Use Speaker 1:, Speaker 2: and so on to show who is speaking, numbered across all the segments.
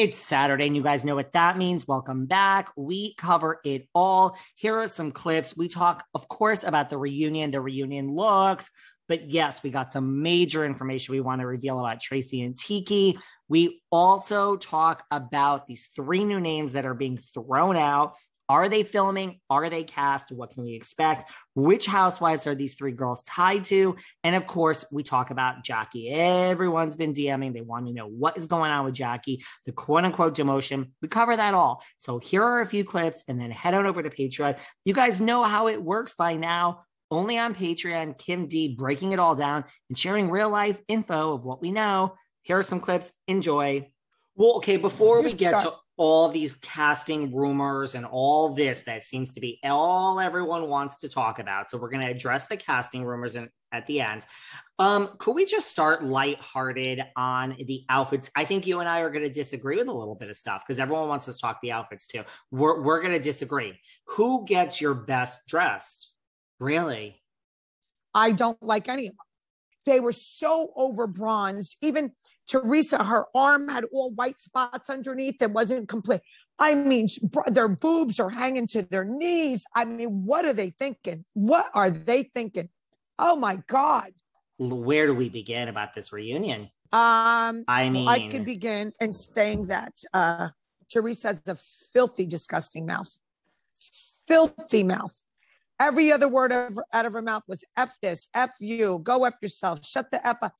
Speaker 1: It's Saturday, and you guys know what that means. Welcome back. We cover it all. Here are some clips. We talk, of course, about the reunion looks. But yes, we got some major information we want to reveal about Tracy and Tiki. We also talk about these 3 new names that are being thrown out. Are they filming? Are they cast? What can we expect? Which housewives are these 3 girls tied to? And of course, we talk about Jackie. Everyone's been DMing. They want to know what is going on with Jackie, the quote unquote demotion. We cover that all. So here are a few clips, and then head on over to Patreon. You guys know how it works by now. Only on Patreon, Kim D breaking it all down and sharing real life info of what we know. Here are some clips. Enjoy. Well, okay, before we get to all these casting rumors and all this that seems to be all everyone wants to talk about, so we're going to address the casting rumors at the end. Could we just start lighthearted on the outfits? I think you and I are going to disagree with a little bit of stuff because everyone wants us to talk the outfits too. We're going to disagree. Who gets your best dressed? Really?
Speaker 2: I don't like any of them. They were so over bronzed. Even Teresa, her arm had all white spots underneath. It wasn't complete. I mean, their boobs are hanging to their knees. I mean, what are they thinking? What are they thinking? Oh my God.
Speaker 1: Where do we begin about this reunion?
Speaker 2: I could begin in saying that Teresa has a filthy, disgusting mouth. Filthy mouth. Every other word out of her mouth was F this, F you, go F yourself, shut the F up.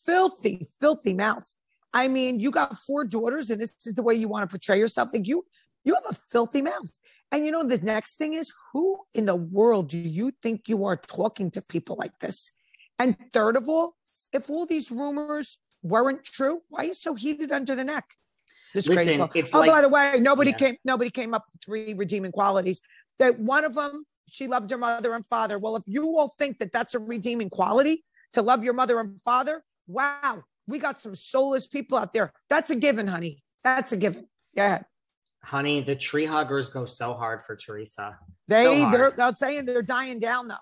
Speaker 2: Filthy, filthy mouth. I mean, you got 4 daughters and this is the way you want to portray yourself. Like you have a filthy mouth. And you know, the next thing is, who in the world do you think you are talking to people like this? And third of all, if all these rumors weren't true, why are you so heated under the neck?
Speaker 1: Listen, it's
Speaker 2: by the way, nobody came up with 3 redeeming qualities. That one of them, she loved her mother and father. Well, if you all think that that's a redeeming quality, to love your mother and father, wow, we got some soulless people out there. That's a given, honey. That's a given. Go ahead.
Speaker 1: Honey, the tree huggers go so hard for Teresa.
Speaker 2: They're saying they're dying down, though.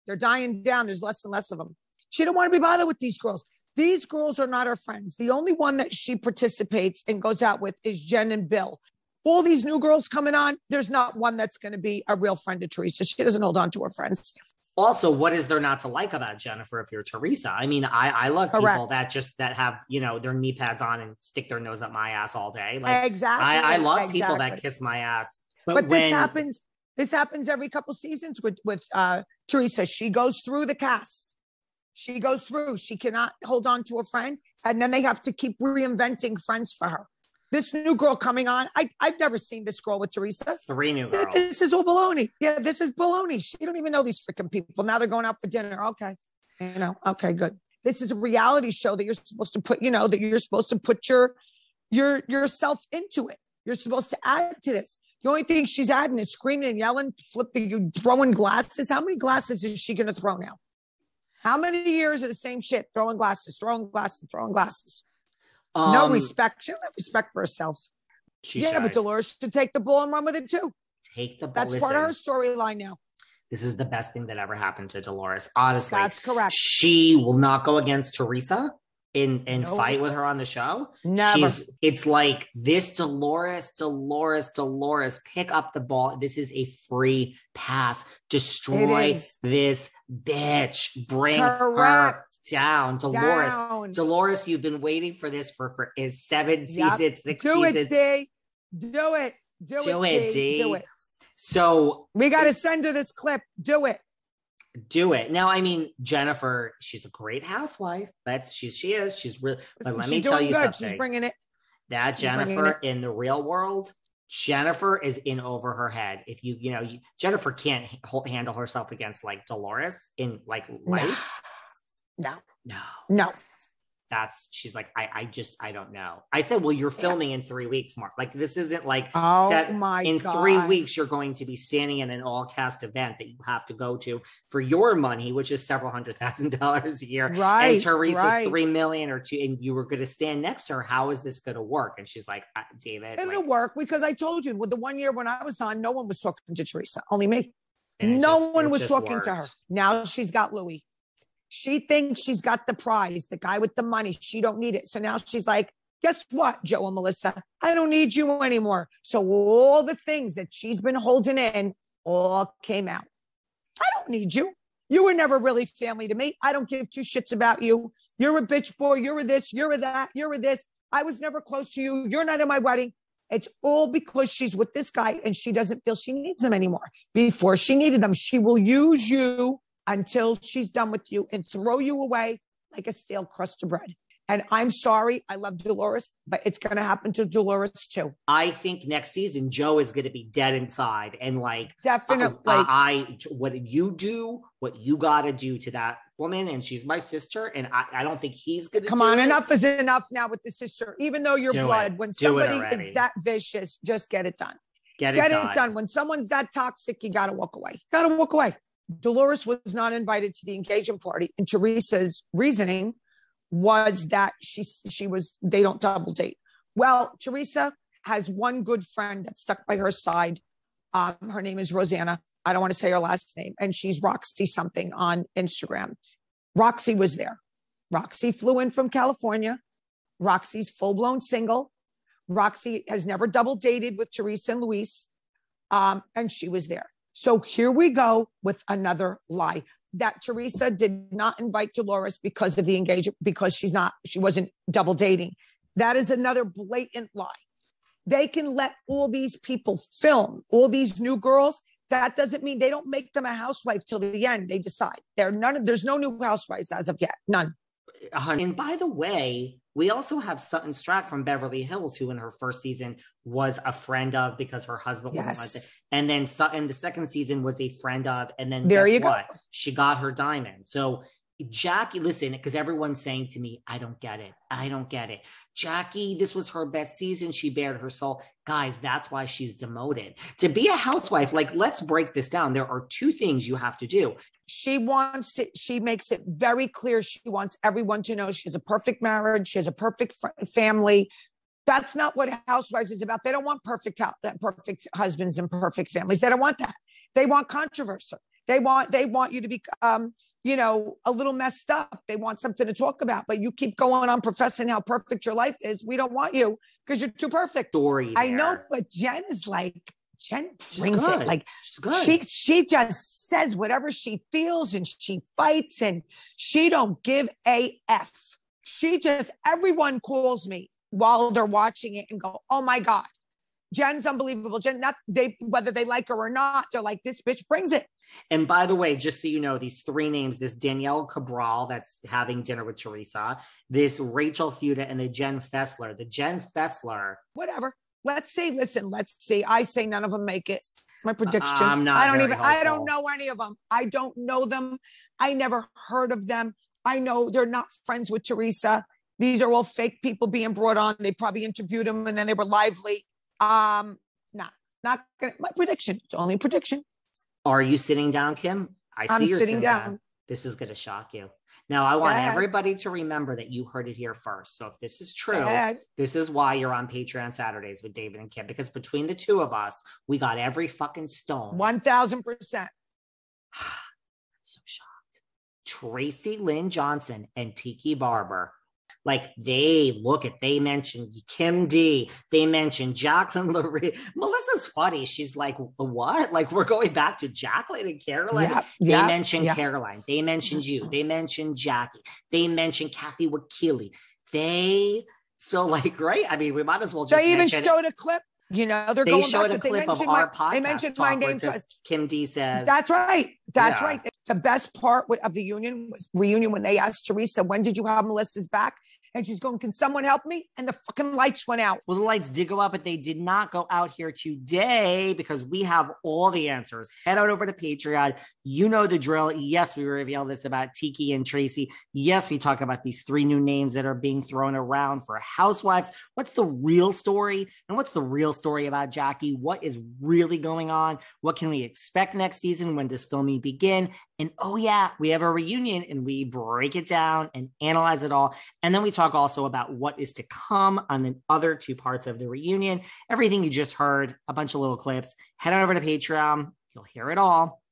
Speaker 2: They're dying down. There's less and less of them. She don't want to be bothered with these girls. These girls are not her friends. The only one that she participates and goes out with is Jen and Bill. All these new girls coming on, there's not one that's going to be a real friend to Teresa. She doesn't hold on to her friends.
Speaker 1: Also, what is there not to like about Jennifer if you're Teresa? I mean, I love people that have, their knee pads on and stick their nose up my ass all day. Like,
Speaker 2: exactly.
Speaker 1: I love people that kiss my ass.
Speaker 2: But this happens every couple seasons with Teresa. She goes through the cast. She goes through. She cannot hold on to a friend. And then they have to keep reinventing friends for her. This new girl coming on, I've never seen this girl with Teresa.
Speaker 1: 3 new girls.
Speaker 2: This is all baloney. Yeah, this is baloney. She don't even know these freaking people. Now they're going out for dinner. Okay. Okay, good. This is a reality show that you're supposed to put, that you're supposed to put yourself into it. You're supposed to add to this. The only thing she's adding is screaming and yelling, flipping, throwing glasses. How many glasses is she going to throw now? How many years of the same shit? Throwing glasses. No respect. She don't have respect for herself. But Dolores should take the bull and run with it too.
Speaker 1: Take the bull.
Speaker 2: That's part of her storyline now.
Speaker 1: This is the best thing that ever happened to Dolores. Honestly,
Speaker 2: that's correct.
Speaker 1: She will not go against Teresa and fight with her on the show.
Speaker 2: Never.
Speaker 1: It's like this Dolores, pick up the ball. This is a free pass. Destroy this bitch. Bring her down. Dolores, you've been waiting for this for 7 seasons, 6
Speaker 2: Do
Speaker 1: seasons.
Speaker 2: It, D. Do it, D. Do it.
Speaker 1: So
Speaker 2: we got to send her this clip. Do it.
Speaker 1: Now, I mean, Jennifer, she's a great housewife. She is. She's really. But let me tell you something.
Speaker 2: She's bringing it.
Speaker 1: That Jennifer in the real world, Jennifer is in over her head. If Jennifer can't handle herself against like Dolores in like life. No. She's like, I don't know. I said, well, you're filming in 3 weeks, Mark. Like, this isn't like, in 3 weeks, you're going to be standing in an all cast event that you have to go to for your money, which is several $100,000 a year.
Speaker 2: Right.
Speaker 1: And Teresa's $3 million or $2 million, and you were going to stand next to her. How is this going to work? And she's like, David.
Speaker 2: It'll work because I told you with the 1 year when I was on, no one was talking to Teresa, only me. No one was talking to her. Now she's got Louis. She thinks she's got the prize, the guy with the money. She don't need it. So now she's like, Guess what, Joe and Melissa? I don't need you anymore. So all the things that she's been holding in all came out. I don't need you. You were never really family to me. I don't give two shits about you. You're a bitch boy. You're a this. You're a that. You're a this. I was never close to you. You're not in my wedding. It's all because she's with this guy and she doesn't feel she needs them anymore. Before she needed them, she will use you until she's done with you and throw you away like a stale crust of bread. And I'm sorry, I love Dolores, but it's going to happen to Dolores too.
Speaker 1: I think next season, Joe is going to be dead inside. And like,
Speaker 2: definitely,
Speaker 1: what you do, what you got to do to that woman. And she's my sister. And I don't think he's going to
Speaker 2: come on. Enough is enough now with the sister, even though you're blood. When somebody is that vicious, just get it done. Get it done. When someone's that toxic, you got to walk away. Dolores was not invited to the engagement party. And Teresa's reasoning was that they don't double date. Well, Teresa has one good friend that's stuck by her side. Her name is Rosanna. I don't want to say her last name. And she's Roxy something on Instagram. Roxy was there. Roxy flew in from California. Roxy's full-blown single. Roxy has never double dated with Teresa and Luis. And she was there. So here we go with another lie. That Teresa did not invite Dolores because of the engagement, because she wasn't double dating. That is another blatant lie. They can let all these people film, all these new girls. That doesn't mean they don't make them a housewife till the end. They decide. There's no new housewives as of yet. None.
Speaker 1: And by the way, we also have Sutton Strack from Beverly Hills, who in her first season was a friend of because her husband wasn't like that. And then Sutton, the second season, was a friend of. And then
Speaker 2: there you go.
Speaker 1: She got her diamond. So Jackie, listen, because everyone's saying to me, I don't get it. Jackie, this was her best season. She bared her soul. Guys, that's why she's demoted. To be a housewife, like, let's break this down. There are two things you have to do.
Speaker 2: She makes it very clear. She wants everyone to know she has a perfect marriage. She has a perfect family. That's not what housewives is about. They don't want perfect perfect husbands and perfect families. They don't want that. They want controversy. They want you to be, a little messed up. They want something to talk about, but you keep going on professing how perfect your life is. We don't want you because you're too perfect. I know, but Jen brings it. Like she just says whatever she feels and she fights and she don't give a F. Everyone calls me while they're watching it and go, oh my God, Jen's unbelievable. Jen, whether they like her or not, they're like, this bitch brings it.
Speaker 1: And by the way, just so you know, these three names, this Danielle Cabral that's having dinner with Teresa, this Rachel Fuda, and the Jenn Fessler. The Jenn Fessler.
Speaker 2: Whatever. Let's see. I say none of them make it. My prediction.
Speaker 1: I
Speaker 2: don't know any of them. I don't know them. I never heard of them. I know they're not friends with Teresa. These are all fake people being brought on. They probably interviewed them and then they were lively. Not gonna, my prediction. It's only a prediction.
Speaker 1: Are you sitting down, Kim?
Speaker 2: I'm sitting down.
Speaker 1: This is going to shock you. Now, I want everybody to remember that you heard it here first. So if this is true, this is why you're on Patreon Saturdays with David and Kim, because between the two of us, we got every fucking stone.
Speaker 2: 1,000%.
Speaker 1: So shocked. Tracy Lynn Johnson and Tiki Barber. Like they mentioned Kim D. They mentioned Jacqueline Lurie. Melissa's funny. She's like, what? Like we're going back to Jacqueline and Caroline. They mentioned Caroline. They mentioned you. They mentioned Jackie. They mentioned Kathy Wakili. Right? I mean, we might as well just
Speaker 2: They even showed a clip. They
Speaker 1: showed a clip of our podcast.
Speaker 2: They mentioned my name.
Speaker 1: Kim D says.
Speaker 2: That's right. That's right. The best part of the reunion when they asked Teresa, when did you have Melissa's back? And she's going, can someone help me? And the fucking lights went out.
Speaker 1: Well, the lights did go out, but they did not go out here today because we have all the answers. Head on over to Patreon. You know the drill. Yes, we reveal this about Tiki and Tracy. Yes, we talk about these three new names that are being thrown around for housewives. What's the real story? And what's the real story about Jackie? What is really going on? What can we expect next season? When does filming begin? And oh yeah, we have a reunion and we break it down and analyze it all. And then we talk also about what is to come on the other two parts of the reunion. Everything you just heard, a bunch of little clips. Head on over to Patreon. You'll hear it all.